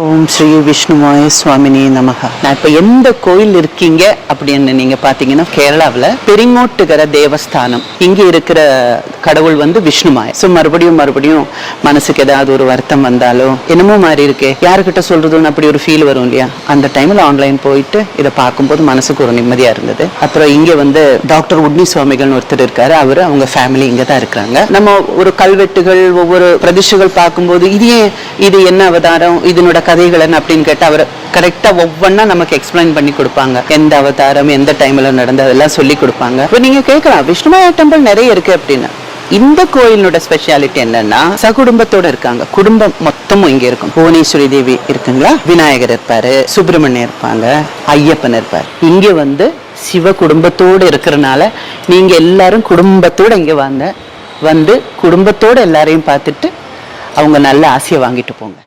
ஓம் ஸ்ரீ விஷ்ணுவாய சுவாமினி நமஹ. நான் இப்ப எந்த கோயில் இருக்கீங்க அப்படின்னு நீங்க பாத்தீங்கன்னா கேரளாவில் பெரிங்கோட்டுகர தேவஸ்தானம். இங்க இருக்கிற கடவுள் விஷ்ணுமாய. ஸோ மறுபடியும் மனசுக்கு ஏதாவது ஒரு வருத்தம் வந்தாலும் என்னமோ மாதிரி இருக்கே, யாருக்கிட்ட சொல்றதுன்னு அப்படி ஒரு ஃபீல் வரும் இல்லையா? அந்த டைம்ல ஆன்லைன் போயிட்டு இதை பார்க்கும்போது மனசுக்கு ஒரு நிம்மதியா இருந்தது. அப்புறம் இங்க டாக்டர் உட்னி சுவாமிகள் ஒருத்தர் இருக்காரு. அவங்க ஃபேமிலி இங்க தான் இருக்காங்க. நம்ம ஒரு கல்வெட்டுகள் ஒவ்வொரு பிரதிஷ்டைகள் பார்க்கும்போது இது என்ன அவதாரம், இதனோட கதைகள் என்ன அப்படின்னு கேட்டா அவர் கரெக்டா ஒவ்வொன்னா நமக்கு எக்ஸ்பிளைன் பண்ணி கொடுப்பாங்க. எந்த அவதாரம் எந்த டைம்ல நடந்து அதெல்லாம் சொல்லி கொடுப்பாங்க. இப்போ நீங்க கேட்கலாம் விஷ்ணுமாயா டெம்பிள் நிறைய இருக்கு அப்படின்னு. இந்த கோயிலோட ஸ்பெஷாலிட்டி என்னன்னா சகுடும்பத்தோட இருக்காங்க. குடும்பம் மொத்தமும் இங்க இருக்கும். புவனேஸ்வரி தேவி இருக்குங்களா, விநாயகர் இருப்பாரு, சுப்பிரமணியர் இருப்பாங்க, ஐயப்பன் இருப்பாரு. இங்க சிவ குடும்பத்தோடு இருக்கிறனால நீங்க எல்லாரும் குடும்பத்தோட இங்க வந்து குடும்பத்தோட எல்லாரையும் பார்த்துட்டு அவங்க நல்ல ஆசையை வாங்கிட்டு போங்க.